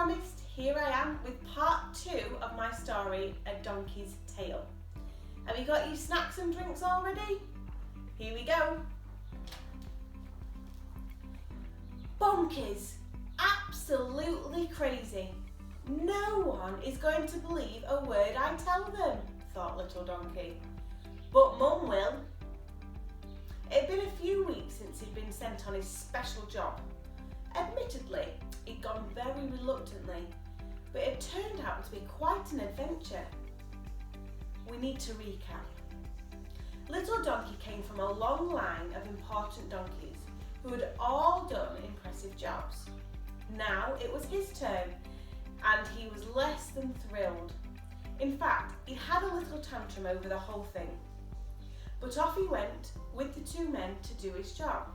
promised, here I am with part 2 of my story, A Donkey's Tale. Have you got your snacks and drinks already? Here we go. Bonkers, absolutely crazy. No one is going to believe a word I tell them, thought Little Donkey. But Mum will. It had been a few weeks since he'd been sent on his special job. Admittedly, he'd gone very reluctantly, but it turned out to be quite an adventure. We need to recap. Little Donkey came from a long line of important donkeys who had all done impressive jobs. Now it was his turn, and he was less than thrilled. In fact, he had a little tantrum over the whole thing. But off he went with the 2 men to do his job.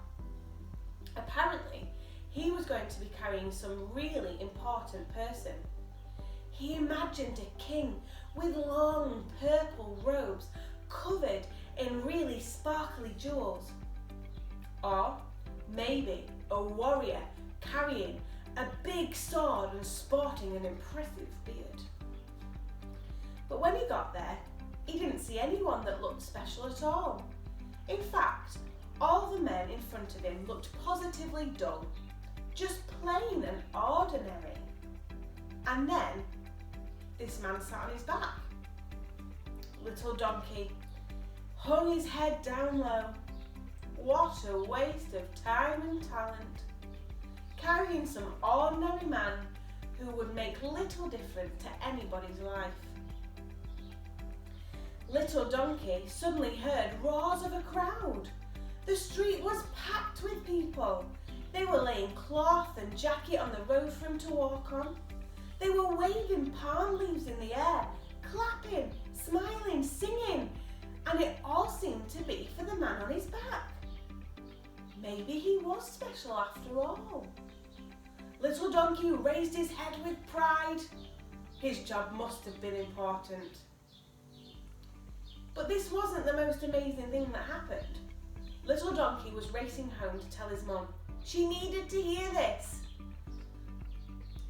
Apparently, he was going to be carrying some really important person. He imagined a king with long purple robes covered in really sparkly jewels. Or maybe a warrior carrying a big sword and sporting an impressive beard. But when he got there, he didn't see anyone that looked special at all. In fact, all the men in front of him looked positively dull, just plain and ordinary. And then, this man sat on his back. Little Donkey hung his head down low. What a waste of time and talent. Carrying some ordinary man who would make little difference to anybody's life. Little Donkey suddenly heard roars of a crowd. The street was packed with people. They were laying cloth and jacket on the road for him to walk on. They were waving palm leaves in the air, clapping, smiling, singing, and it all seemed to be for the man on his back. Maybe he was special after all. Little Donkey raised his head with pride. His job must have been important. But this wasn't the most amazing thing that happened. Little Donkey was racing home to tell his mum. She needed to hear this.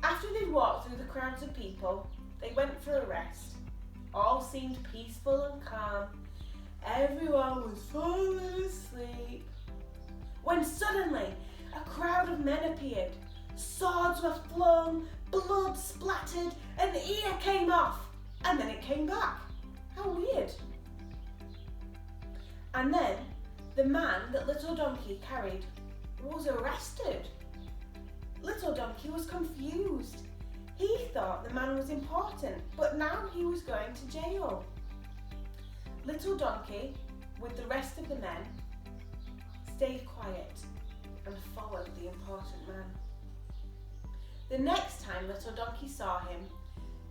After they'd walked through the crowds of people, they went for a rest. All seemed peaceful and calm. Everyone was falling asleep. When suddenly, a crowd of men appeared. Swords were flung, blood splattered, an ear came off, and then it came back. How weird. And then, the man that Little Donkey carried was arrested. Little Donkey was confused. He thought the man was important, but now he was going to jail. Little Donkey, with the rest of the men, stayed quiet and followed the important man. The next time Little Donkey saw him,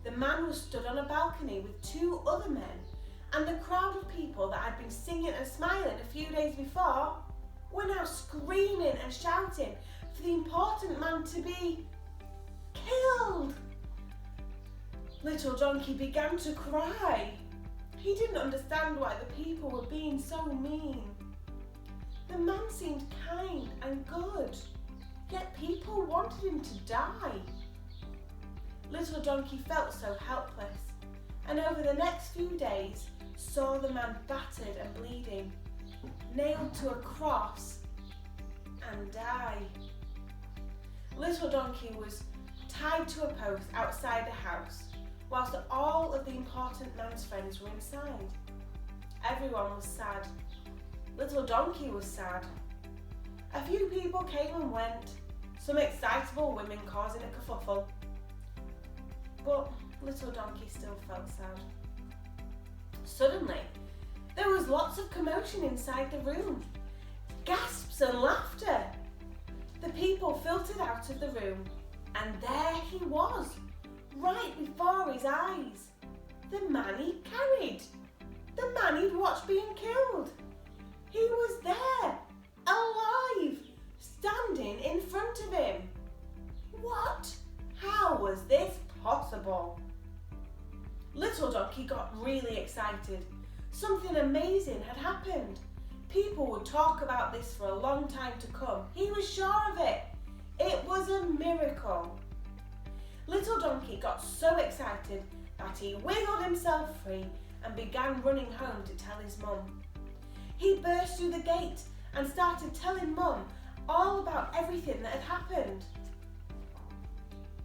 the man was stood on a balcony with 2 other men, and the crowd of people that had been singing and smiling a few days before were now screaming and shouting for the important man to be killed. Little Donkey began to cry. He didn't understand why the people were being so mean. The man seemed kind and good, yet people wanted him to die. Little Donkey felt so helpless, and over the next few days saw the man battered and bleeding, nailed to a cross, and die. Little Donkey was tied to a post outside the house, whilst all of the important man's friends were inside. Everyone was sad. Little Donkey was sad. A few people came and went, some excitable women causing a kerfuffle. But Little Donkey still felt sad. Suddenly, there was lots of commotion inside the room. Gasps and laughter. The people filtered out of the room, and there he was, right before his eyes. The man he carried. The man he'd watched being killed. He was there, alive, standing in front of him. What? How was this possible? Little Donkey got really excited. Something amazing had happened. People would talk about this for a long time to come. He was sure of it. It was a miracle. Little Donkey got so excited that he wiggled himself free and began running home to tell his mum. He burst through the gate and started telling Mum all about everything that had happened.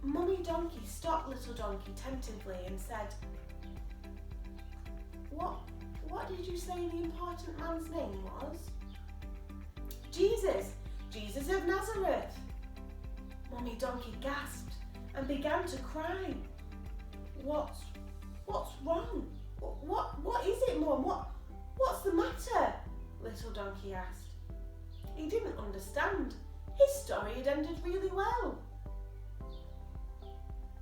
Mummy Donkey stopped Little Donkey tentatively and said, What did you say the important man's name was? Jesus of Nazareth. Mummy Donkey gasped and began to cry. What's wrong? What is it, Mum? What's the matter? Little Donkey asked. He didn't understand. His story had ended really well.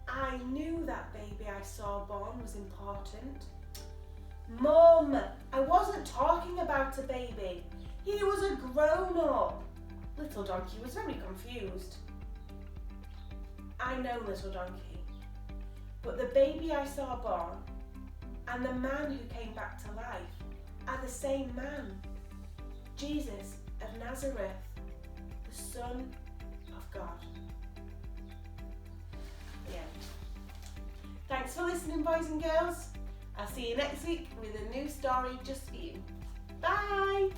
I knew that baby I saw born was important. Mum, I wasn't talking about a baby. He was a grown-up. Little Donkey was very confused. I know, Little Donkey, but the baby I saw born and the man who came back to life are the same man, Jesus of Nazareth, the Son of God. The end. Thanks for listening, boys and girls. I'll see you next week with a new story just for you. Bye!